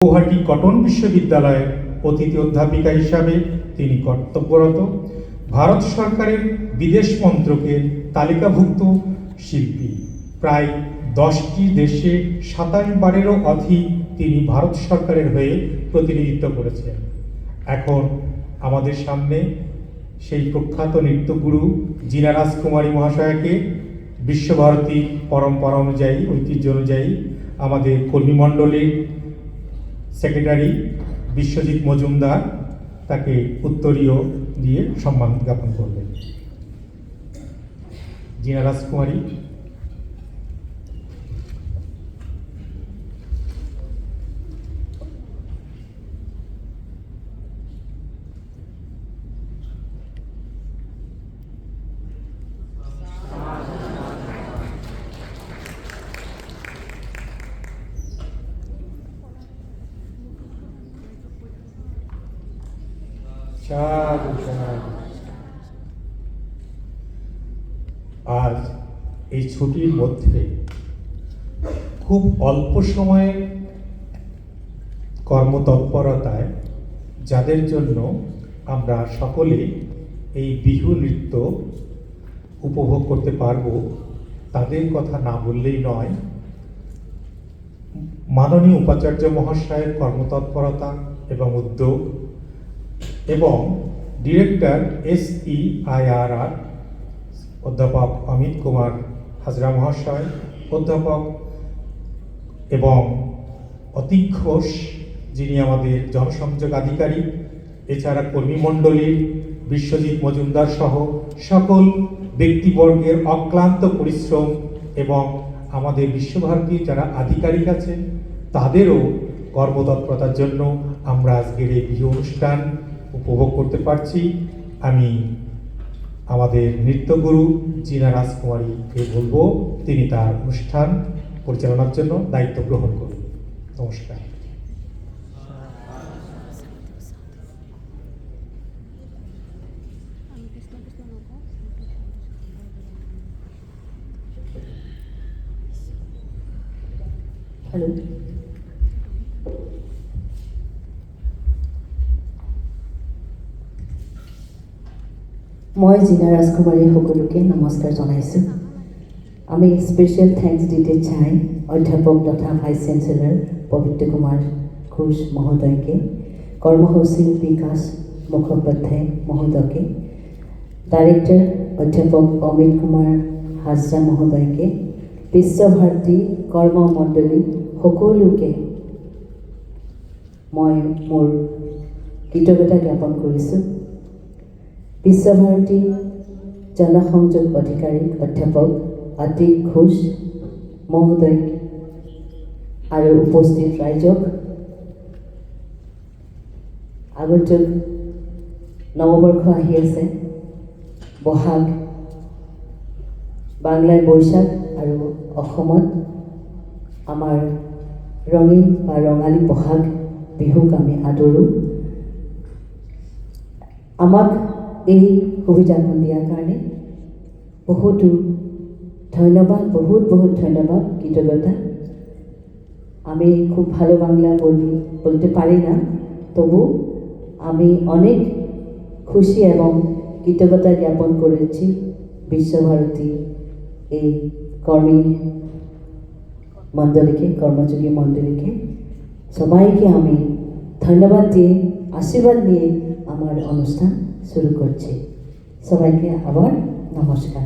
Guwahati cotton বিশ্ববিদ্যালয়ের অতিথি অধ্যাপিকা হিসাবে তিনি কর্তব্যরত। ভারত সরকারের বিদেশ মন্ত্রকের তালিকাভুক্ত শিল্পী। প্রায় 10টি দেশে 27 বারেরও অধিক তিনি ভারত সরকারের হয়ে প্রতিনিধিত্ব করেছেন। এখন আমাদের সামনে সেই প্রখ্যাত নৃত্যগুরু জিনা রাজকুমারী মহাশয়াকে বিশ্বভারতী পরম্পরা অনুযায়ী, ঐতিহ্য অনুযায়ী আমাদের কর্মীমণ্ডলীর সেক্রেটারি বিশ্বজিৎ মজুমদার তাকে উত্তরীয় দিয়ে সম্মান জ্ঞাপন করবেন। জিনা রাজকুমারী। আজ এই ছুটির মধ্যে খুব অল্প সময়ের কর্মতৎপরতায় যাদের জন্য আমরা সকলে এই বিহু নৃত্য উপভোগ করতে পারব, তাদের কথা না বললেই নয়। মাননীয় উপাচার্য মহাশয়ের কর্মতৎপরতা এবং উদ্যোগ এবং ডিরেক্টর SEIRR অধ্যাপক অমিত কুমার হাজরা মহাশয়, অধ্যাপক এবং অতীক ঘোষ যিনি আমাদের জনসংযোগ আধিকারিক, এছাড়া কর্মীমণ্ডলীর বিশ্বজিৎ মজুমদার সহ সকল ব্যক্তিবর্গের অক্লান্ত পরিশ্রম এবং আমাদের বিশ্বভারতীর যারা আধিকারিক আছেন তাদেরও কর্মতৎপরতার জন্য আমরা আজকের এই বিহু অনুষ্ঠান উপভোগ করতে পারছি। আমি আমাদের নৃত্যগুরু জিনা রাজকুমারীকে বলবো তিনি তার অনুষ্ঠান পরিচালনার জন্য দায়িত্ব গ্রহণ করুন। নমস্কার। হ্যালো, মই জিনা ৰাজকুমাৰী সকলোকে নমস্কাৰ জনাইছোঁ। আমি স্পেচিয়েল থেংকছ দিতে চাই অধ্যাপক তথা ভাইচ চেঞ্চেলৰ পবিত্ৰ কুমাৰ ঘোষ মহোদয়কে, কৰ্মসূচী বিকাশ মুখোপাধ্যায় মহোদয়কে, ডাইৰেক্টৰ অধ্যাপক অমিত কুমাৰ হাজৰা মহোদয়কে, বিশ্বভাৰতী কৰ্মমণ্ডলী সকলোকে মই মোৰ কৃতজ্ঞতা জ্ঞাপন কৰিছোঁ। বিশ্বভাৰতী জনসংযোগ অধিকাৰী অধ্যাপক অতীক ঘোষ মহোদয় আৰু উপস্থিত ৰাইজক, আগন্তুক নৱবৰ্ষ আহি আছে। বহাগ, বাংলাৰ বৈশাখ আৰু অসমত আমাৰ ৰঙীন বা ৰঙালী বহাগ বিহুক আমি আদৰোঁ। আমাক এই সুবিধাখন দিয়াৰ কাৰণে বহুতো ধন্যবাদ, বহুত ধন্যবাদ, কৃতজ্ঞতা। আমি খুব ভালো বাংলা বলতে পারি না, তবু আমি অনেক খুশি এবং কৃতজ্ঞতা জ্ঞাপন করেছি বিশ্বভারতী এই কর্মী মণ্ডলীকে, কর্মযোগী মণ্ডলীকে। সবাইকে আমি ধন্যবাদ দিয়ে, আশীর্বাদ নিয়ে আমার অনুষ্ঠান শুরু করছি। সবাইকে আবার নমস্কার।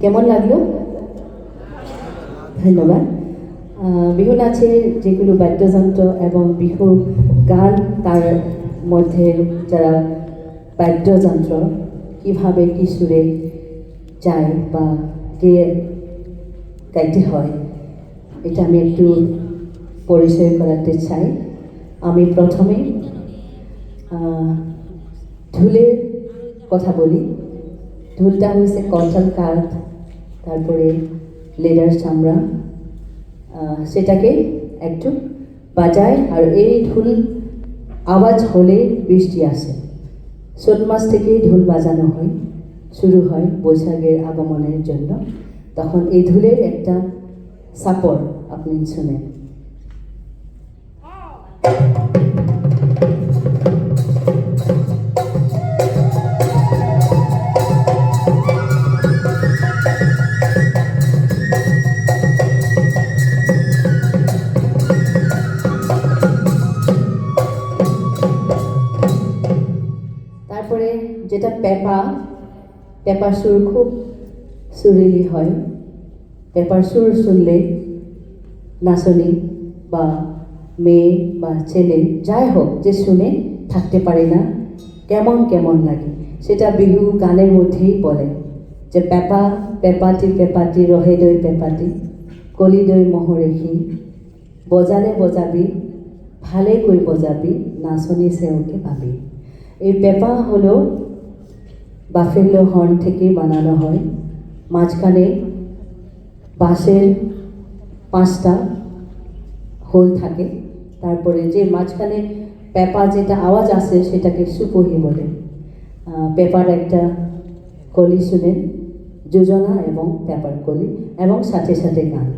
কেমন লাগলো? ধন্যবাদ। বিহু নাচে যেগুলো বাদ্যযন্ত্র এবং বিহু গান তার মধ্যে যারা বাদ্যযন্ত্র কীভাবে কী সুরে যায় বা গেয়ে গাইতে হয়, এটা আমি একটু পরিচয় করাতে চাই। আমি প্রথমে ঢোলের কথা বলি। ঢোলটা হয়েছে কটন কাঠ, তারপরে লেদার চামড়া, সেটাকে একটু বাজায়। আর এই ঢোল আওয়াজ হলে বৃষ্টি আসে। চৈত মাস থেকেই ঢোল বাজানো হয়, শুরু হয় বৈশাখের আগমনের জন্য। তখন এই ঢোলের একটা সাপড় আপনি শুনেন। তারপরে যেটা পেপার সুর খুব সুরেলি হয়। পেপার সুর শুনলে নাচনি বা মেয়ে বা ছেলে যাই হোক, যে শুনে থাকতে পারে না, কেমন কেমন লাগে। সেটা বিহু গানের মধ্যেই বলে যে পেপাটি পেপাটি রহে দই পেপাটি, কলি দই মহরেখি, বজালে বজাবি ভালে কই বজাবি, নাচনি সেওকে পাবি। এই পেপা হলো বাফেলো হর্ন থেকে বানানো হয়। মাঝখানে বাঁশের 5টা হোল থাকে। তারপরে যে মাঝখানে পেপা যেটা আওয়াজ আসে সেটাকে সুপহি বলে। পেপার একটা কলি শুনেন, যোজনা এবং পেপার কলি, এবং সাথে সাথে গান।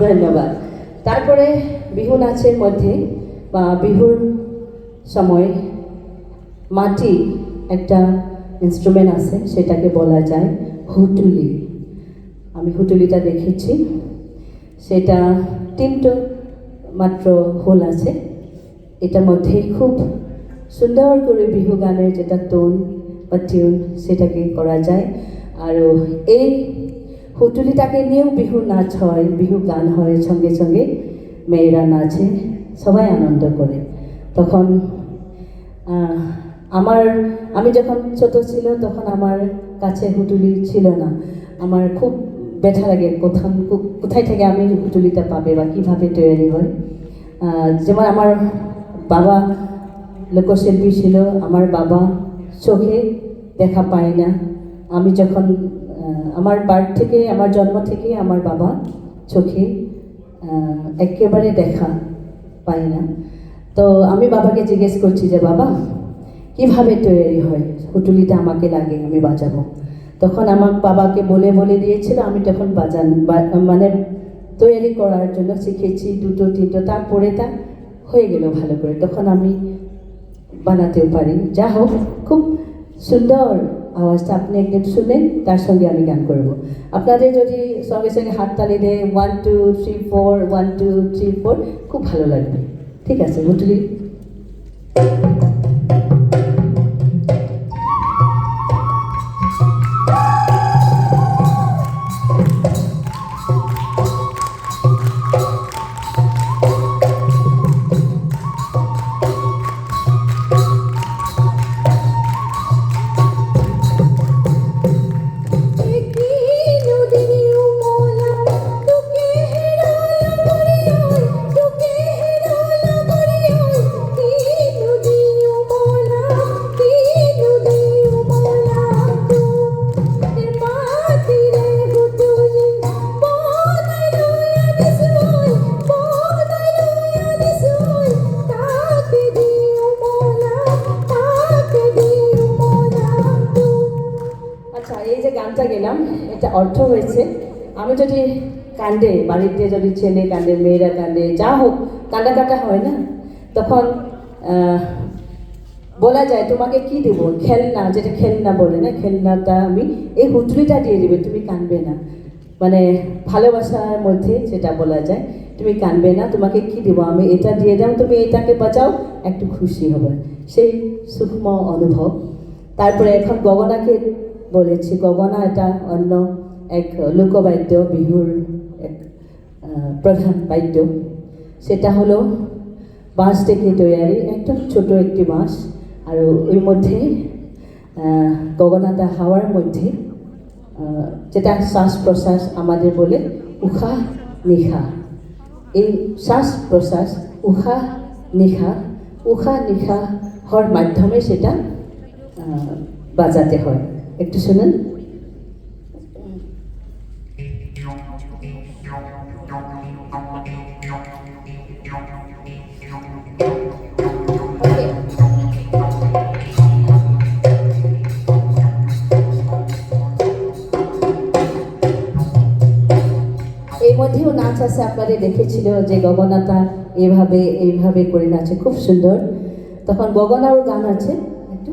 ধন্যবাদ। তারপরে বিহু নাচের মধ্যে বা বিহুর সময় মাটি একটা ইনস্ট্রুমেন্ট আছে, সেটাকে বলা যায় হুটুলি। আমি হুটুলিটা দেখেছি, সেটা 3টো মাত্র হোল আছে। এটার মধ্যে খুব সুন্দর করে বিহু গানের যেটা টোন বা টিউন সেটাকে করা যায়। আর এই হুটুলিটাকে নিয়েও বিহু নাচ হয়, বিহু গান হয়, সঙ্গে সঙ্গে মেয়েরা নাচে, সবাই আনন্দ করে। তখন আমি যখন ছোট ছিল তখন আমার কাছে হুটুলি ছিল না। আমার খুব ব্যথা লাগে কোথায় থেকে আমি হুটুলিটা পাবে বা কীভাবে তৈরি হয়। যেমন আমার বাবা লোকশিল্পী ছিল, আমার বাবা চোখে দেখা পায় না। আমি যখন আমার আমার জন্ম থেকে আমার বাবা চোখে একেবারে দেখা পায় না। তো আমি বাবাকে জিজ্ঞেস করছি যে বাবা কিভাবে তৈরি হয়, হুটুলিটা আমাকে লাগে, আমি বাজাবো। তখন আমার বাবাকে বলে দিয়েছিল, আমি তখন মানে তৈরি করার জন্য শিখেছি 2টো 3টো, তারপরে তা হয়ে গেল ভালো করে। তখন আমি বানাতেও পারি। যা হোক, খুব সুন্দর আওয়াজটা আপনি একদিন শুনেন, তার সঙ্গে আমি গান করব। আপনাদের যদি সঙ্গে সঙ্গে হাততালি দেয় 1 2 3 4 1 2 3 4, খুব ভালো লাগবে। ঠিক আছে, হুটুলি। আচ্ছা, এই যে গানটা গেলাম, এটা অর্থ হয়েছে, আমি যদি কান্দে, বাড়িতে যদি ছেলে কান্দে, মেয়েরা কান্দে, যা হোক কাটা হয় না, তখন বলা যায় তোমাকে কি দেবো, খেলনা, যেটা খেলনা বলে না, খেলনাটা আমি এই হুটুলিটা দিয়ে দেবে, তুমি কাঁদবে না। মানে ভালোবাসার মধ্যে সেটা বলা যায়, তুমি কাঁদবে না, তোমাকে কি দেবো, আমি এটা দিয়ে দাও, তুমি এটাকে বাঁচাও, একটু খুশি হবে, সেই সূক্ষ্ম অনুভব। তারপরে এখন গগনাকে বলেছি, গগনা এটা অন্য এক লোকবাদ্য, বিহুর এক প্রধান বাদ্য। সেটা হলো বাঁশ থেকে তৈরি, একদম ছোট একটি বাঁশ, আর ওই মধ্যে গগনাটা হাওয়ার মধ্যে, যেটা শ্বাস প্রশ্বাস আমাদের বলে উশা নিশা, এই শ্বাস প্রশ্বাস উশা নিশা হওয়ার মাধ্যমে সেটা বাজাতে হয়। একটু শুনুন। এর মধ্যেও নাচ আছে, আপনারা দেখেছিল যে গগনাটা এইভাবে করে নাচে, খুব সুন্দর। তখন গগনারও গান আছে, একটু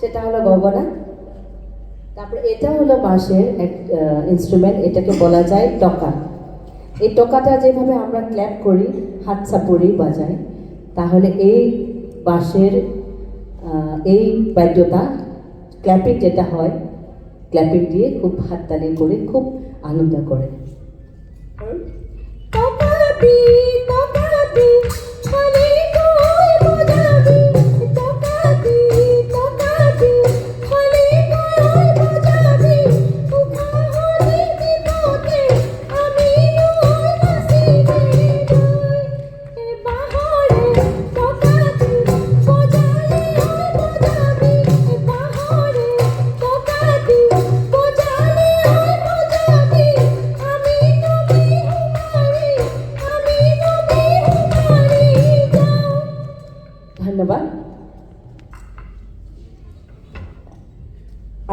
সেটা হলো গগনা। তারপরে এটা হলো বাঁশের এক ইনস্ট্রুমেন্ট, এটাকে বলা যায় টকা। এই টকাটা যেভাবে আমরা ক্ল্যাপ করি, হাত চাপড়ি বাজাই, তাহলে এই বাঁশের এই বাদ্যটা ক্ল্যাপিং যেটা হয়, ক্ল্যাপিং দিয়ে খুব হাততালি করে খুব আনন্দ করে। টকাটি টকাটি খালি কই বাজাবে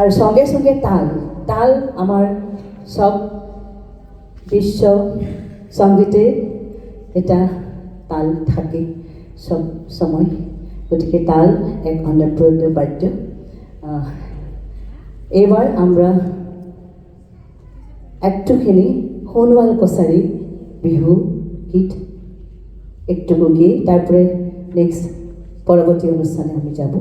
আর সঙ্গে সঙ্গে তাল, তাল আমার সব বিশ্ব সঙ্গীতে এটা তাল থাকে সব সময়, গতিকে তাল এক অনবদ্য বাদ্য। এবার আমরা একটুখানি সোণোৱাল কছাৰী বিহু গীত একটুকু গিয়ে তারপরে নেক্সট পরবর্তী অনুষ্ঠানে আমি যাব।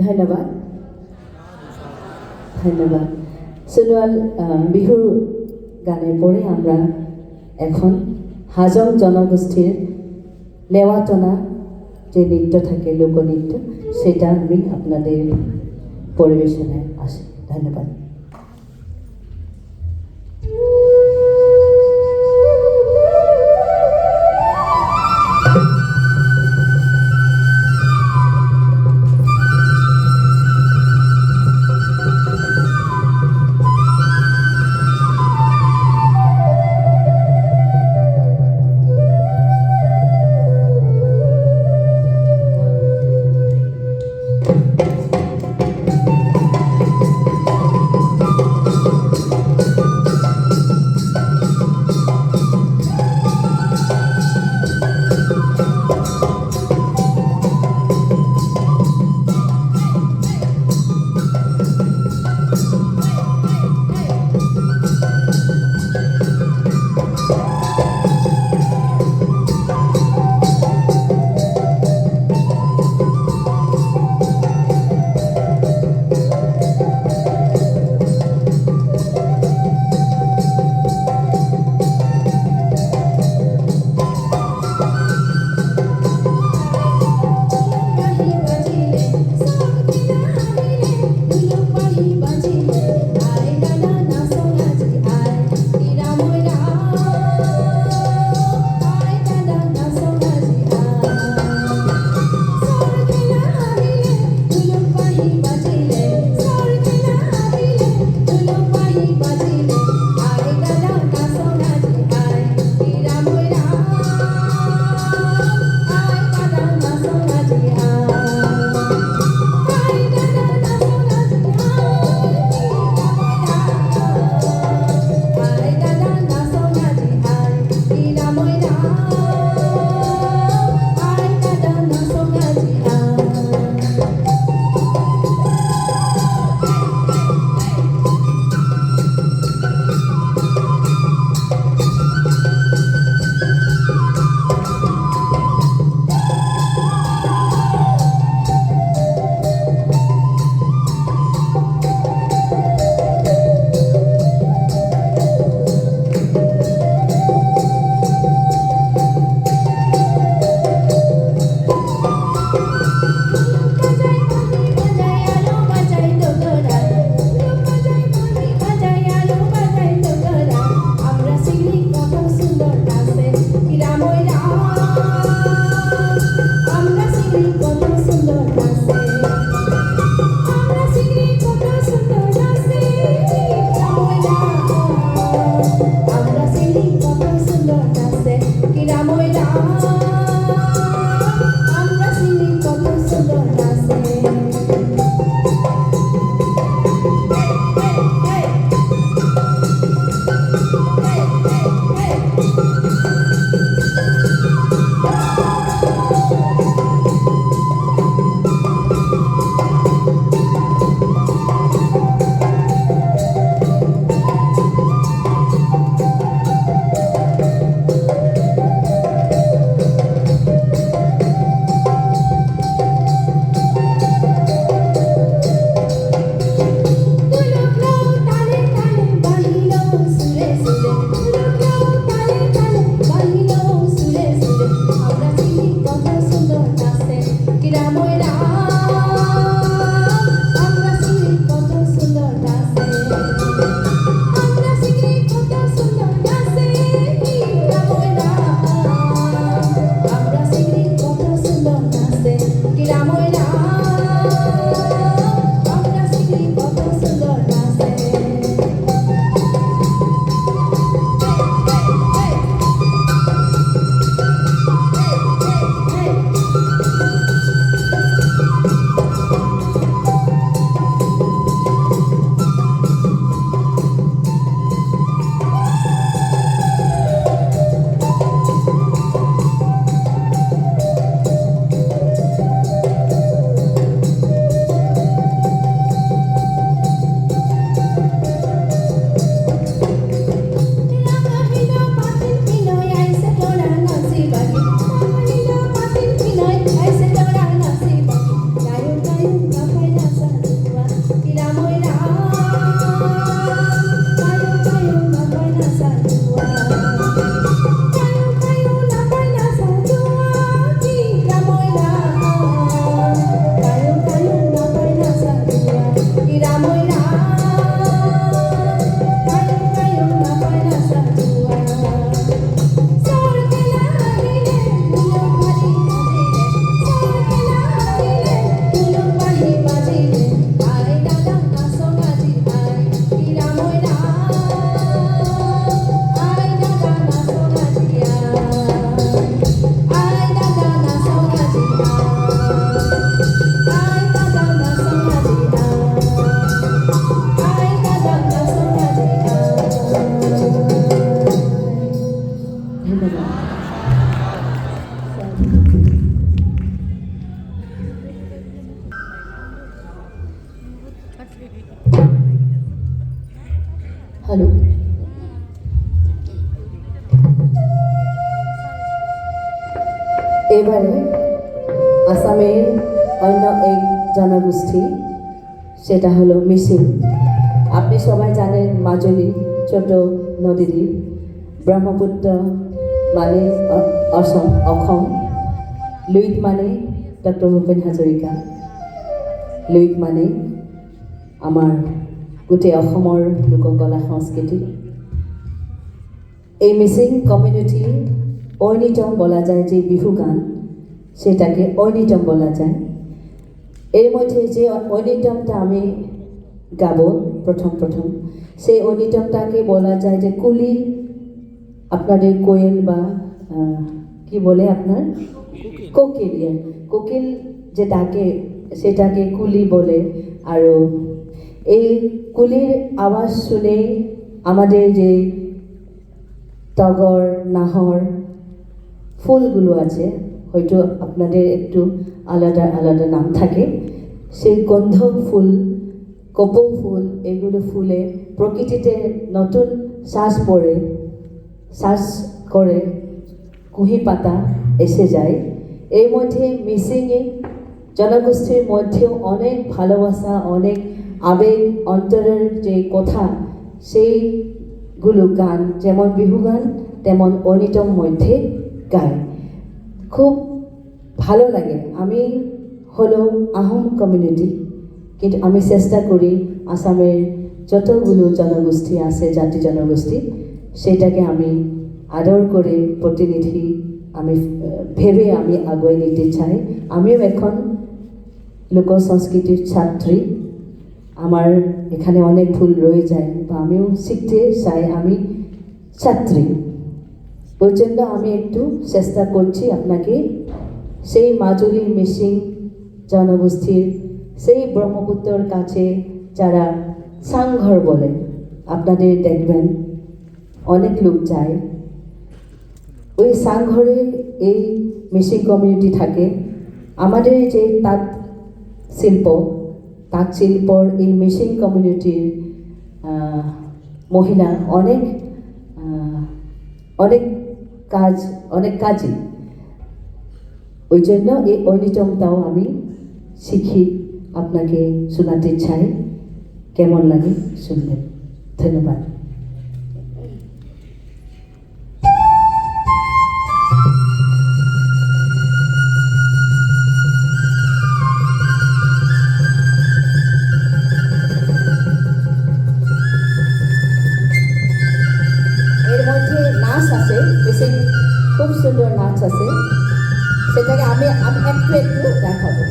ধন্যবাদ ধন্যবাদ। সোণোৱাল বিহু গানের পরে আমরা এখন হাজং জনগোষ্ঠীর লেওয়াটনা যে নৃত্য থাকে, লোকনৃত্য, সেটা আমি আপনাদের পরিবেশনায় আসি। ধন্যবাদ। ময়না আমরা চিংড়ি কত সুন্দর নাচে আমরা চিংড়ি কত সুন্দর নাচে কিরা ময়না আমরা চিংড়ি কত সুন্দর নাচে কিরা ময়না আমরা চিংড়ি কত সুন্দর নাচে হ্যালো এবারে আসামের অন্য এক জনগোষ্ঠী সেটা হলো মিচিং আপনি সবাই জানেন মাজুলী ছোট নদীদ্বীপ ব্রহ্মপুত্র মানে অসম লুইত মানে ডক্টর ভূপেন হাজৰিকা লুইত মানে আমার গোটেই অসমৰ লোককলা সংস্কৃতি এই মিচিং কমিউনিটি ঐনিতম বলা যায় যে বিহু গান সেটাকে ঐনিতম বলা যায় এর মধ্যে যে ঐনিতমটা আমি গাব প্রথম সেই ঐনিতমটাকে বলা যায় যে কুলি আপনাদের কোয়েল বা কি বলে আপনার কোকিল কোকিল যে ডাকে সেটাকে কুলি বলে আর এই কুলির আওয়াজ শুনে আমাদের যে টগর নাহর ফুলগুলো আছে হয়তো আপনাদের একটু আলাদা আলাদা নাম থাকে সেই গন্ধ ফুল কপৌ ফুল এগুলো ফুলে প্রকৃতিতে নতুন শ্বাস পড়ে শ্বাস করে কুহি পাতা এসে যায় এর মধ্যে মিসিংয়ে জনগোষ্ঠীর মধ্যেও অনেক ভালোবাসা অনেক আবেগ অন্তরের যে কথা সেইগুলো গান যেমন বিহু গান তেমন ঐনিতম মধ্যে গায় খুব ভালো লাগে আমি হলো আহোম কমিউনিটি কিন্তু আমি চেষ্টা করি আসামের যতগুলো জনগোষ্ঠী আছে জাতি জনগোষ্ঠী সেটাকে আমি আদর করে প্রতিনিধি আমি ভেবে আমি আগুৱাই নিতে চাই আমিও এখন লোক সংস্কৃতির ছাত্রী আমার এখানে অনেক ভুল রয়ে যায় বা আমিও শিখতে চাই আমি ছাত্রী ওই জন্য আমি একটু চেষ্টা করছি আপনাকে সেই মাজুলীর মিচিং জনগোষ্ঠীর সেই ব্রহ্মপুত্রর কাছে যারা সাংঘর বলে আপনাদের দেখবেন অনেক লোক যায় ওই সাংঘরে এই মিচিং কমিউনিটি থাকে আমাদের যে তাঁত শিল্পর এই মিচিং কমিউনিটির মহিলা অনেক কাজই ওই জন্য এই ঐনিতমটাও আমি শিখি আপনাকে শোনাতে চাই কেমন লাগে শুনবেন ধন্যবাদ দেখাবো।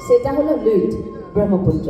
সেটা হলো লুইট ব্রহ্মপুত্র।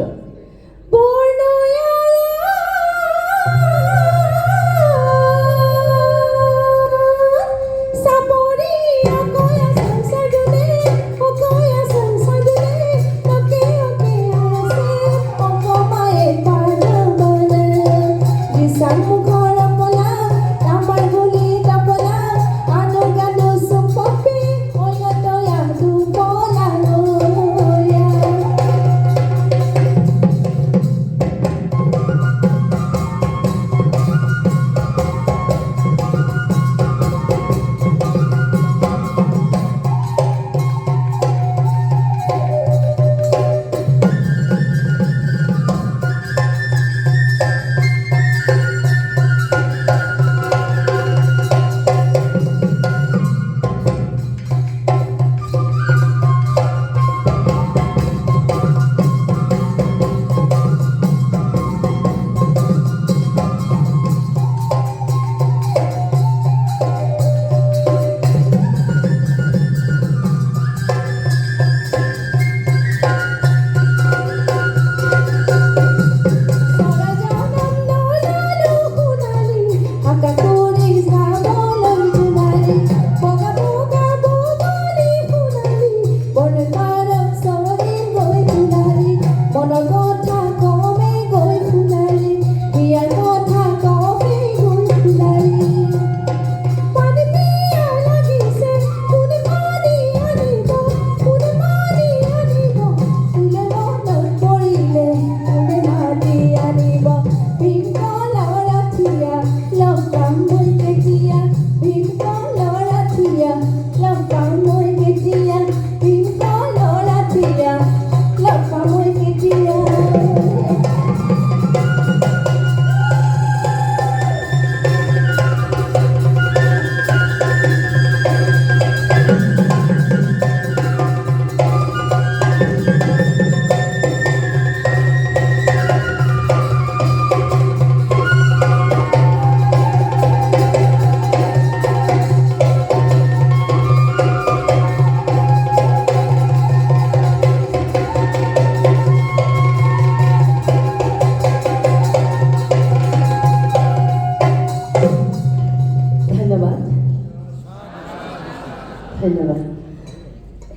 ধন্যবাদ।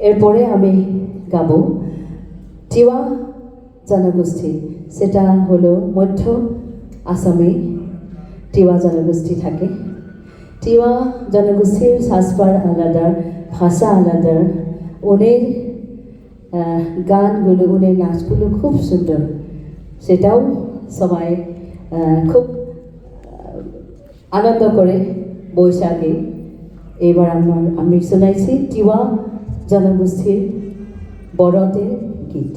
এরপরে আমি গাবো টিওয়া জনগোষ্ঠী। সেটা হলো মধ্য আসামে টিওয়া জনগোষ্ঠী থাকে। টিওয়া জনগোষ্ঠীর সাজপার আলাদা, ভাষা আলাদা, ওদের গানগুলো, ওদের নাচগুলো খুব সুন্দর। সেটাও সবাই খুব আনন্দ করে বৈশাখে। এবার আমি শোনাইছি টিওয়া জনগোষ্ঠীর বড়দের গীত।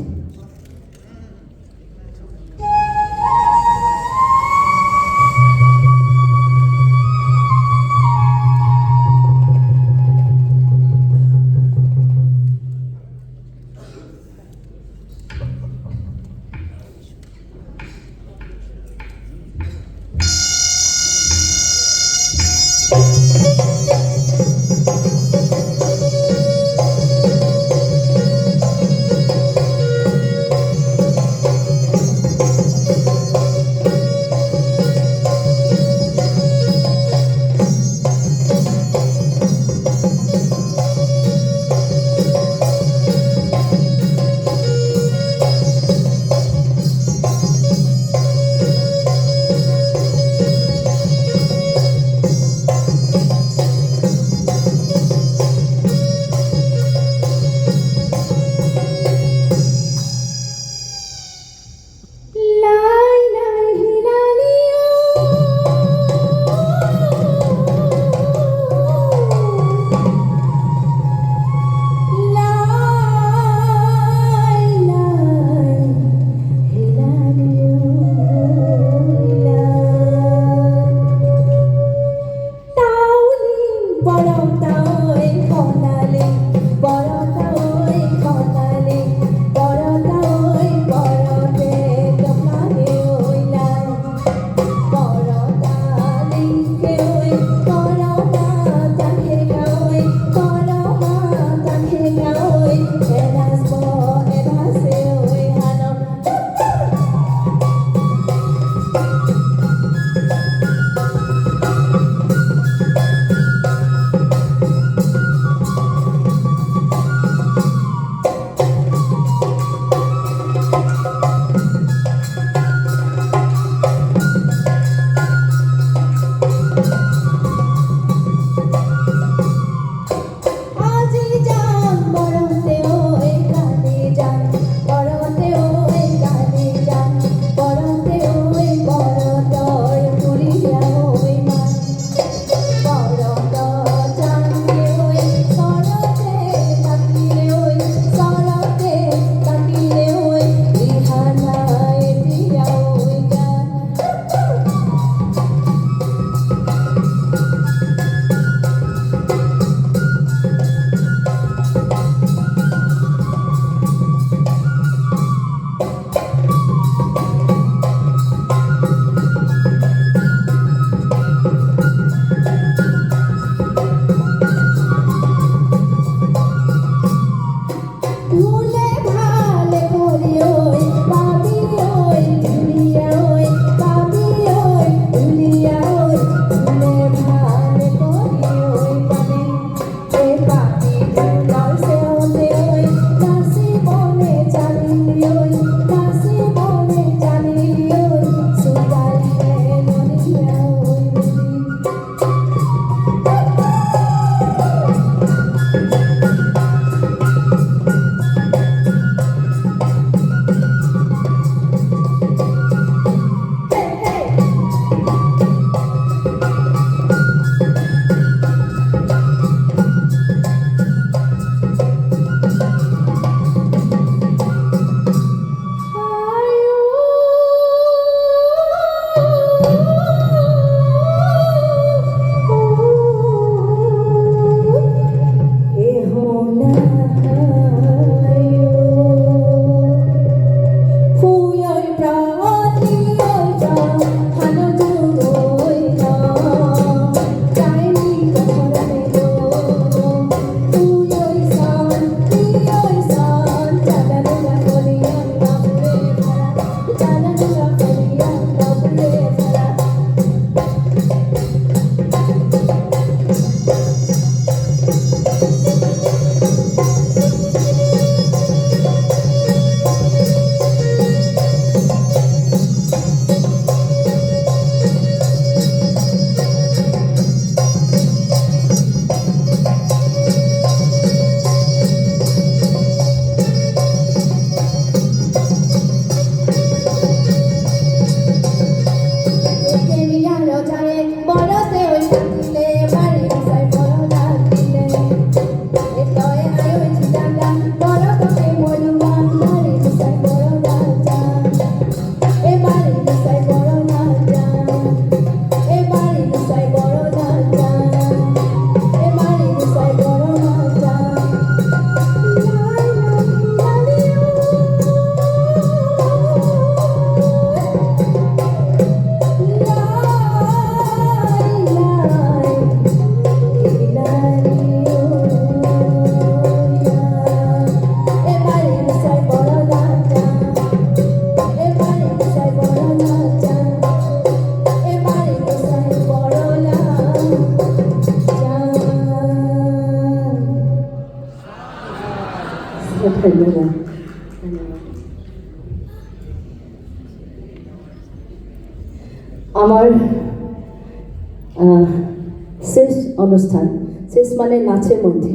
শেষ অনুষ্ঠান, শেষ মানে নাচের মধ্যে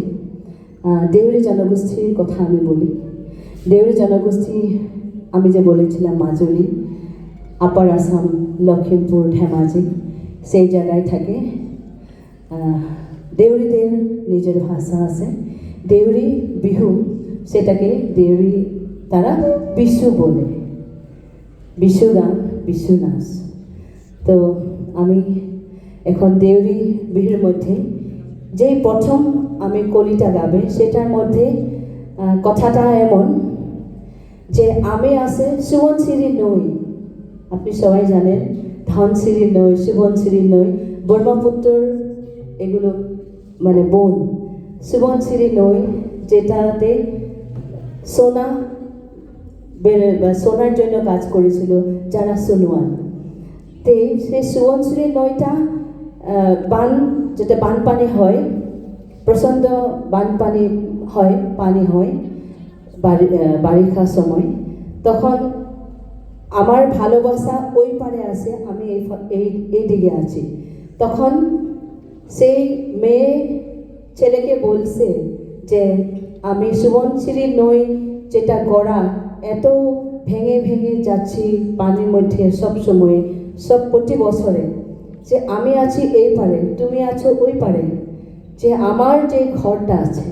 দেউরি জনগোষ্ঠীর কথা আমি বলি। দেউরি জনগোষ্ঠী আমি যে বলেছিলাম মাজুলি, আপার আসাম, লখিমপুর, ধেমাজি, সেই জায়গায় থাকে। দেউরিদের নিজের ভাষা আছে। দেউরি বিহু, সেটাকে দেউরি তারা বিশু বলে, বিশু গান, বিশু নাচ। তো আমি এখন দেউরি বিহুর মধ্যে যেই প্রথম আমি কলিটা গাবে, সেটার মধ্যে কথাটা এমন যে আমি আছে সুবনশিরি নই। আপনি সবাই জানেন ধনশিরি নই, সুবনশিরি নই, ব্রহ্মপুত্রর এগুলো মানে বোন। সুবনশিরি নই যেটাতে সোনা সোনার জন্য কাজ করেছিল যারা সোনোয়াল। তে সেই সুবনশিরি নইটা যেটা বানপানি হয়, প্রচণ্ড বানপানি হয়, পানি হয় বারিখার সময়, তখন আমার ভালোবাসা ওই পারে আসে, আমি এই দিকে আছি। তখন সেই মেয়ে ছেলেকে বলছে যে আমি সুবনশিরি নই যেটা গড়া এত ভেঙে ভেঙে যাচ্ছি পানির মধ্যে সব সময়, সব প্রতি বছরে, যে আমি আছি এই পারে, তুমি আছো ওই পারে, যে আমার যে ঘরটা আছে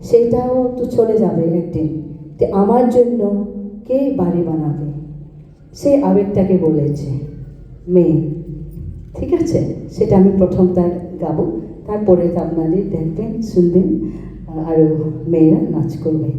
সেটাও তো চলে যাবে একদিন, তো আমার জন্য কে বাড়ি বানাবে? সেই আবেগটাকে বলেছে মেয়ে। ঠিক আছে, সেটা আমি প্রথমটা গাবো, তারপরে তো আপনাদের দেখবেন, শুনবেন, আরও মেয়েরা নাচ করবে।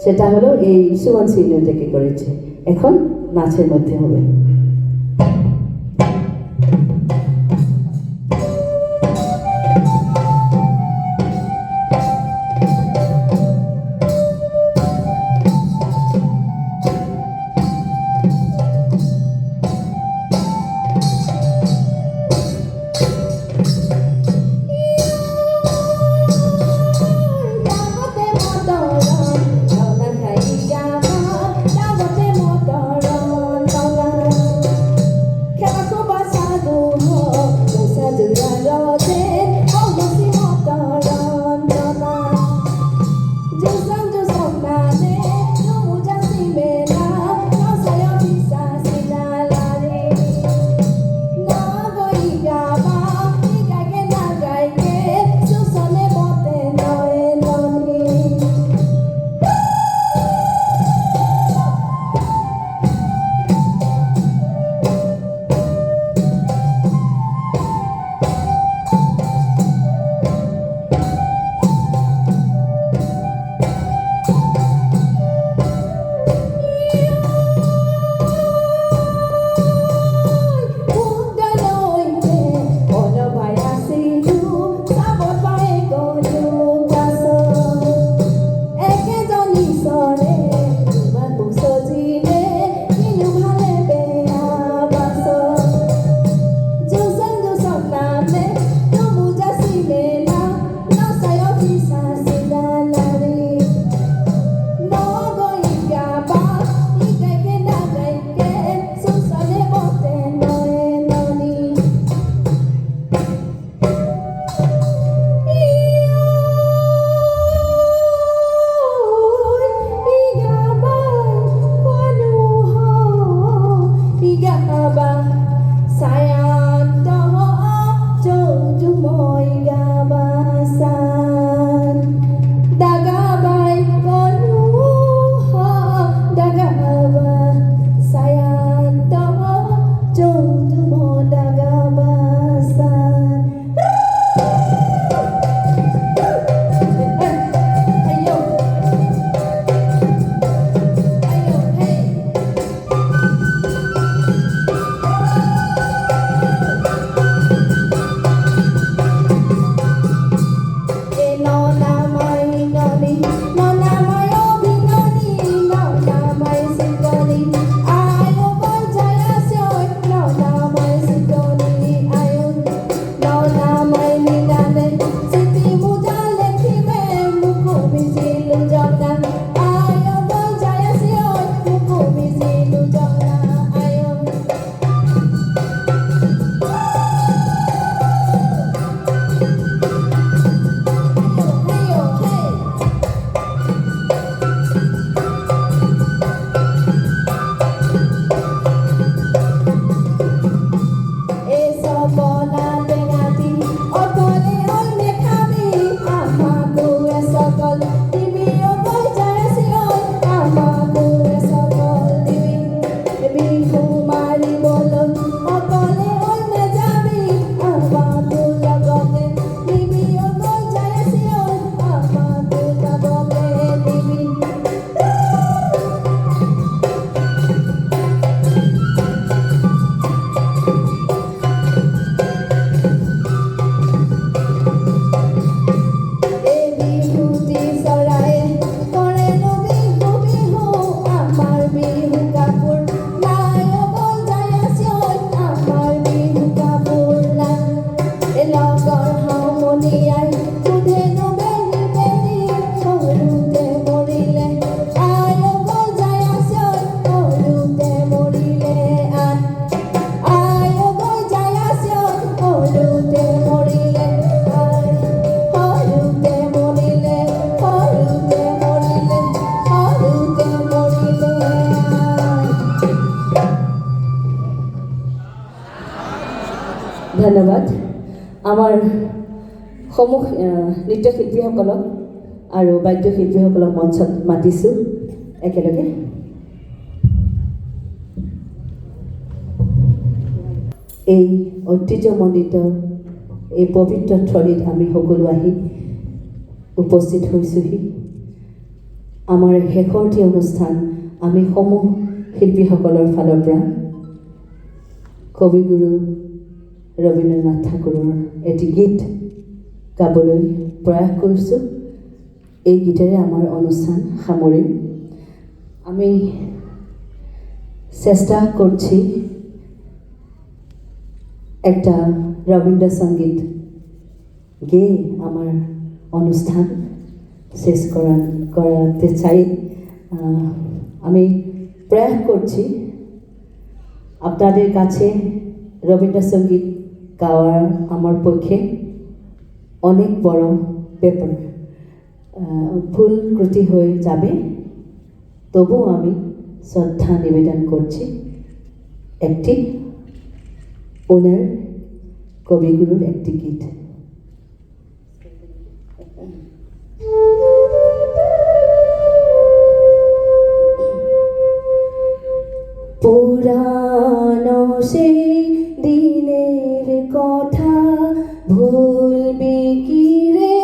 সেটা হলো এই সুবনশিরি নই থেকে করেছে। এখন নাচের মধ্যে হবে। ধন্যবাদ আমাৰ নৃত্যশিল্পীসকলক আৰু বাদ্যশিল্পীসকলক মঞ্চত মাতিছোঁ একেলগে। এই ঐতিহ্যমণ্ডিত এই পবিত্ৰ থলীত আমি সকলো আহি উপস্থিত হৈছোহি। আমাৰ শেষৰটি অনুষ্ঠান আমি সমূহ শিল্পীসকলৰ ফালৰ পৰা কবিগুৰু ৰবীন্দ্ৰনাথ ঠাকুৰৰ এটি গীত গাবলৈ প্ৰয়াস কৰিছোঁ। এই গীতেৰে আমাৰ অনুষ্ঠান সামৰিম। আমি চেষ্টা করছি একটা রবীন্দ্রসঙ্গীত গেয়ে আমার অনুষ্ঠান শেষ করাতে চাই। আমি প্রয়াস করছি আপনাদের কাছে রবীন্দ্রসঙ্গীত গাওয়া আমার পক্ষে অনেক বড় ব্যাপার, ভুল ত্রুটি হয়ে যাবে, তবু আমি শ্রদ্ধা নিবেদন করছি একটি ওনার কবিগুরুর একটি গীত। পুরানো সেই দিনের কথা ভুলবি কি রে,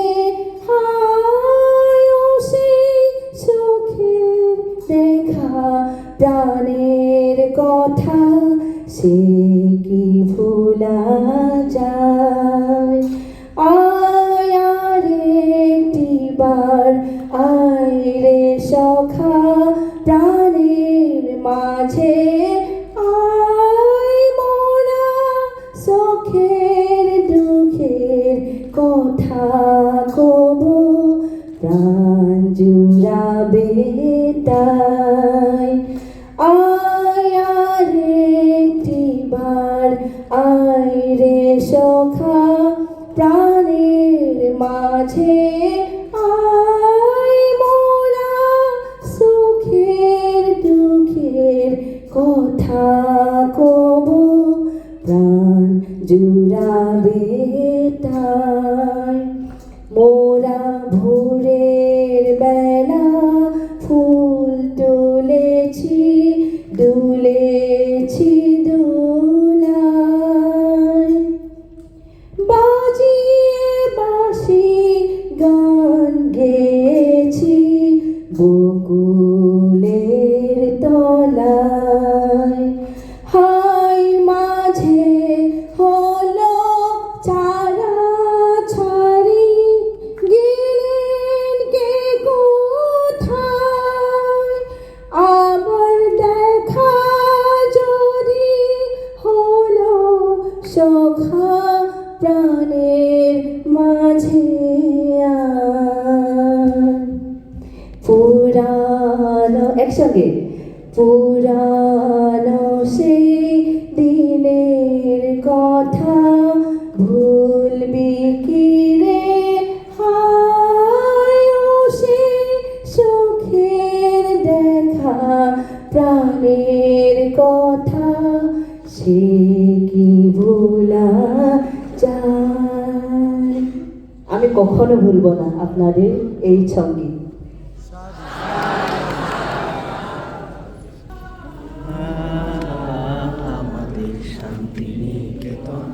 হায় ও সেই চোখের দেখা প্রাণের কথা, সে কি ভোলা যায়। আয় রে একটিবার আয় রে সখা প্রাণের মাঝে, আয় মোরা সখের দুঃখের কথা কব, প্রাণ জুড়াবে তাই। আয় রে একটিবার আয় রে সখা প্রাণের মাঝে, আয় মোরা সুখের দুঃখের কথা কব, প্রাণ জুড়াবে তাই। মোরা ভোরের বেলা ফুল তুলেছি, দুলেছি দোলায়, বাজিয়ে বাঁশি গান গেয়েছি বকুলের তলায়। হাই মাঝে হলো চারা ছাড়ি, গেলেন কে কোথায়, আবার দেখা যদি হলো সখা প্রাণের মাঝে। পুরানো একসঙ্গে, পুরানো সেই দিনের কথা ভুলবি কি রে, হায় ও সেই চোখের দেখা প্রাণের কথা, সে কি ভোলা যায়। আমি কখনো ভুলব না আপনাদের এই সঙ্গীত। আমাদের শান্তি নিকেতন,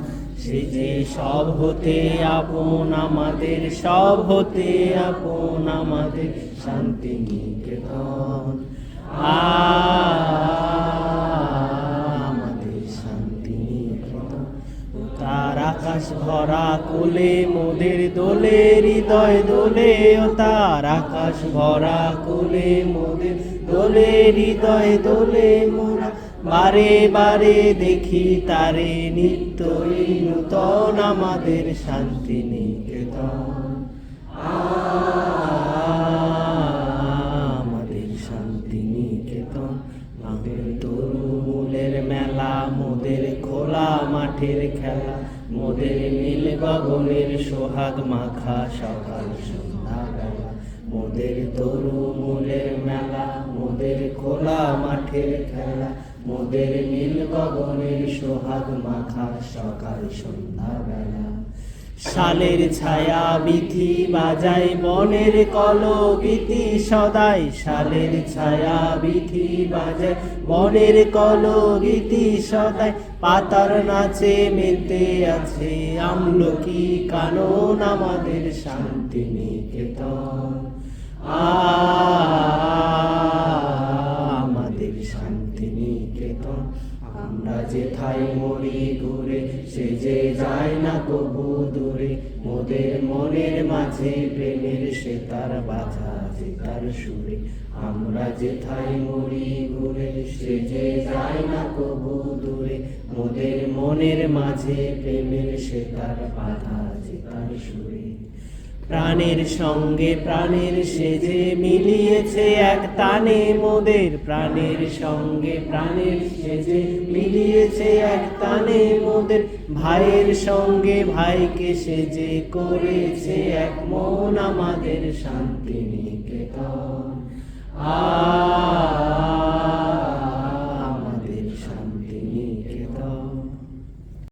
সে যে সব হতে আপন, আমাদের সব হতে আপন, আমাদের শান্তি নিকেতন। আমাদের শান্তি নিকেতন, তার আকাশ ভরা কোলে মোদের দোলে, হৃদয় দোলে, ও তার আকাশ ভরা কোলে মোদের দোলে, হৃদয় দোলে, মোরা বারে বারে দেখি তারে নিত্যই নূতন, আমাদের শান্তি নিকেতন। আমাদের শান্তি নিকেতন, আমাদের তরুমূলের মেলা, মোদের খোলা মাঠের খেলা, মোদের নীল গগনের সোহাগ মাখা সকাল সন্ধ্যা বেলা, মোদের তরুমূলের মেলা, মোদের খোলা মাঠের খেলা, মোদের নীল গগনের সোহাগ মাখা সকাল সন্ধ্যা বেলা। শালের ছায়া বিথি বাজায় বনের কলগীতি সদাই, শালের ছায়া বিথি বাজায় বনের কলগীতি সদাই। পাতার নাচে মেতে আছে আমলকি কানন আমাদের শান্তি নিকেতন। আমাদের শান্তি নিকেতন। আমরা যেথায় মরি ঘুরে, সে যে যায় না কবু দূরে। মোদের মনের মাঝে প্রেমের সে তার বাধা যে তার সুরে। আমরা যেথায় মরি ঘুরে, সে যে যায় না কবু দূরে। মোদের মনের মাঝে প্রেমের সে তার বাধা যে তার সুরে। প্রাণের সঙ্গে প্রাণের সেজে মিলিয়েছে এক তানে মোদের, প্রাণের সঙ্গে প্রাণের সেজে মিলিয়েছে এক তানে মোদের। ভাইয়ের সঙ্গে ভাইকে সেজে করেছে এক মন আমাদের শান্তি নিকেতন।